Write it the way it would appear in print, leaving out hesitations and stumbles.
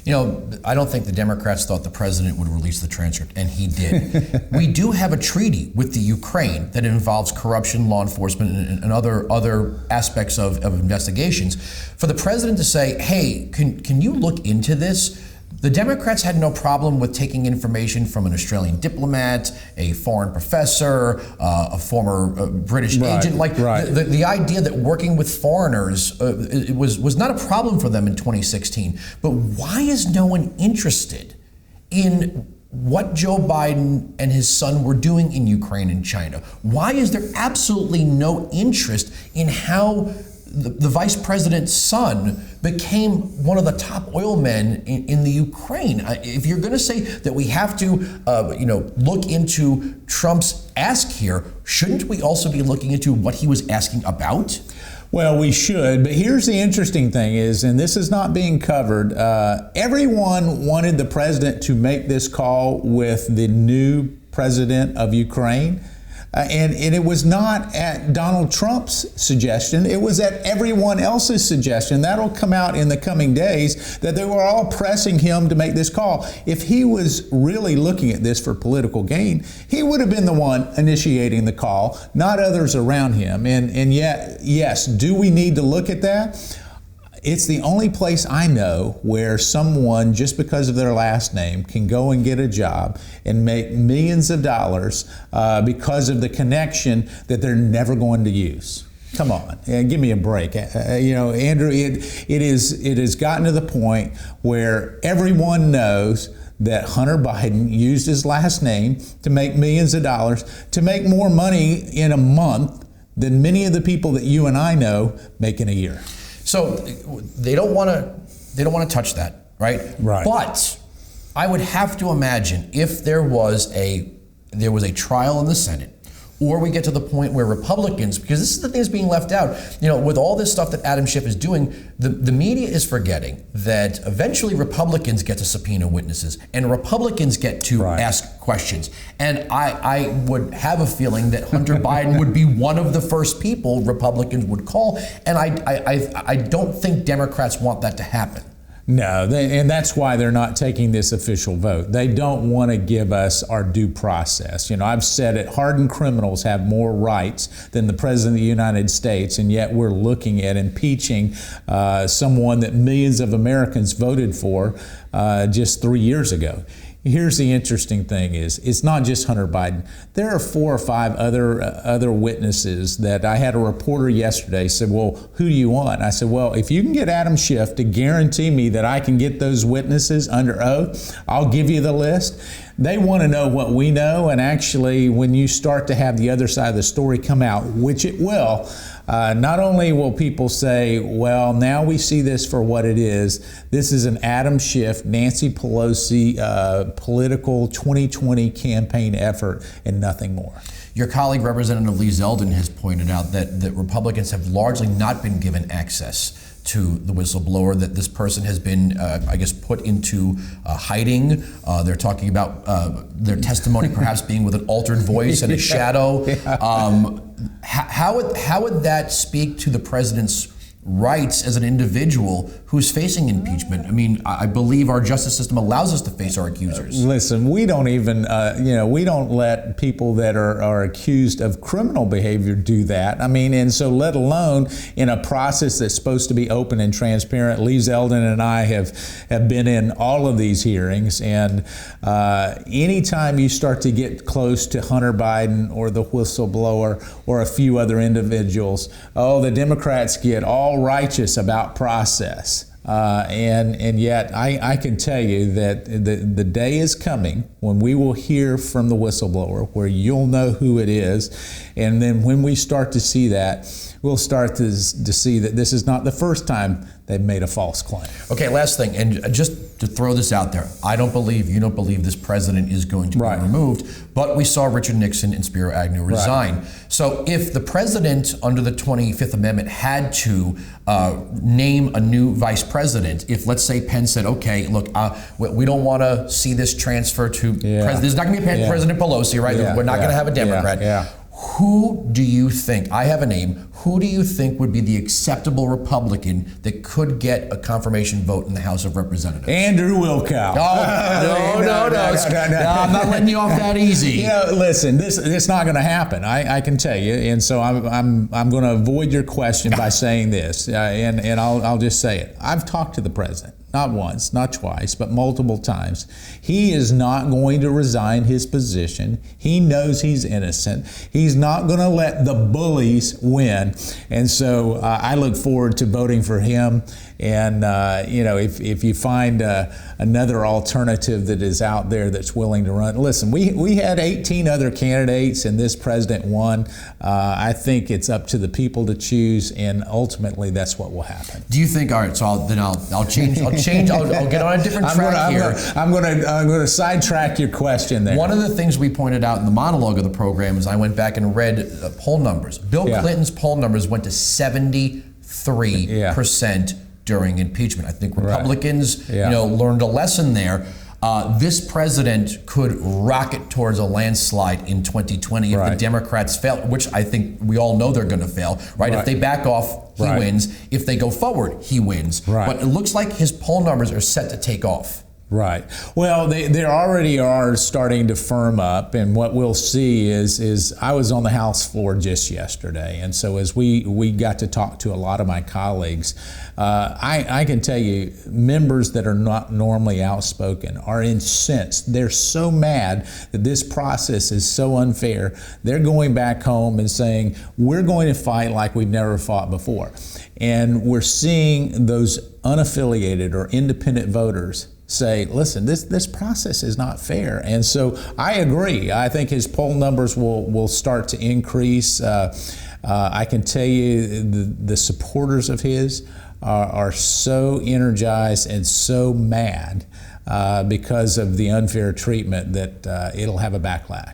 I don't think the Democrats thought the president would release the transcript, and he did. We do have a treaty with the Ukraine that involves corruption, law enforcement, and other aspects of investigations. For the president to say, hey, can you look into this? The Democrats had no problem with taking information from an Australian diplomat, a foreign professor, a former British agent. The idea that working with foreigners was not a problem for them in 2016. But why is no one interested in what Joe Biden and his son were doing in Ukraine and China? Why is there absolutely no interest in how the vice president's son became one of the top oil men in the Ukraine? If you're going to say that we have to, look into Trump's ask here, shouldn't we also be looking into what he was asking about? Well, we should, but here's the interesting thing is, and this is not being covered, everyone wanted the president to make this call with the new president of Ukraine. And it was not at Donald Trump's suggestion. It was at everyone else's suggestion. That'll come out in the coming days, that they were all pressing him to make this call. If he was really looking at this for political gain, he would have been the one initiating the call, not others around him. And yet, yes, do we need to look at that? It's the only place I know where someone, just because of their last name, can go and get a job and make millions of dollars because of the connection that they're never going to use. Come on, give me a break. Andrew, it has gotten to the point where everyone knows that Hunter Biden used his last name to make millions of dollars, to make more money in a month than many of the people that you and I know make in a year. So they don't want to touch that, right? Right. But I would have to imagine if there was a trial in the Senate, or we get to the point where Republicans, because this is the thing that's being left out, with all this stuff that Adam Schiff is doing, the media is forgetting that eventually Republicans get to subpoena witnesses and Republicans get to ask questions. And I would have a feeling that Hunter Biden would be one of the first people Republicans would call. And I don't think Democrats want that to happen. No, and that's why they're not taking this official vote. They don't want to give us our due process. I've said it, hardened criminals have more rights than the President of the United States, and yet we're looking at impeaching someone that millions of Americans voted for just 3 years ago. Here's the interesting thing is, it's not just Hunter Biden. There are 4 or 5 other witnesses that I had a reporter yesterday said, well, who do you want? I said, well, if you can get Adam Schiff to guarantee me that I can get those witnesses under oath, I'll give you the list. They want to know what we know, and actually when you start to have the other side of the story come out, which it will, not only will people say, well, now we see this for what it is. This is an Adam Schiff, Nancy Pelosi political 2020 campaign effort and nothing more. Your colleague, Representative Lee Zeldin, has pointed out that Republicans have largely not been given access to the whistleblower, that this person has been, put into hiding. They're talking about their testimony perhaps being with an altered voice and a shadow. How would that speak to the president's rights as an individual who's facing impeachment? I mean, I believe our justice system allows us to face our accusers. Listen, we don't even, we don't let people that are accused of criminal behavior do that. I mean, and so let alone in a process that's supposed to be open and transparent. Lee Zeldin and I have been in all of these hearings, and anytime you start to get close to Hunter Biden or the whistleblower or a few other individuals, the Democrats get all righteous about process. And yet I can tell you that the day is coming when we will hear from the whistleblower, where you'll know who it is. And then when we start to see that, we'll start to see that this is not the first time they've made a false claim. Okay, last thing, and just to throw this out there, you don't believe this president is going to be removed, but we saw Richard Nixon and Spiro Agnew resign. Right. So if the president under the 25th Amendment had to name a new vice president, if let's say Penn said, okay, look, we don't want to see this transfer to, there's not going to be a President Pelosi, right? We're not going to have a Democrat. Who do you think, I have a name, who do you think would be the acceptable Republican that could get a confirmation vote in the House of Representatives? Andrew Wilkow. Oh, no, I'm not letting you off that easy. You know, listen, it's not going to happen. I can tell you, and so I'm going to avoid your question by saying this, and I'll just say it. I've talked to the president. Not once, not twice, but multiple times. He is not going to resign his position. He knows he's innocent. He's not going to let the bullies win. And so I look forward to voting for him. And, if you find another alternative that is out there that's willing to run, listen, we had 18 other candidates and this president won. I think it's up to the people to choose, and ultimately that's what will happen. Do you think, all right, so I'll change. I'll get on a different track here. I'm going to sidetrack your question there. One of the things we pointed out in the monologue of the program is I went back and read poll numbers. Bill Clinton's poll numbers went to 73% during impeachment. I think Republicans, learned a lesson there. This president could rocket towards a landslide in 2020 if the Democrats fail, which I think we all know they're going to fail, right? If they back off, he wins. If they go forward, he wins. But it looks like his poll numbers are set to take off. Right. Well, they already are starting to firm up, and what we'll see is I was on the House floor just yesterday, and so as we got to talk to a lot of my colleagues, I can tell you members that are not normally outspoken are incensed. They're so mad that this process is so unfair. They're going back home and saying, we're going to fight like we've never fought before. And we're seeing those unaffiliated or independent voters say, listen, this process is not fair. And so I agree. I think his poll numbers will start to increase. I can tell you the supporters of his are so energized and so mad because of the unfair treatment that it'll have a backlash.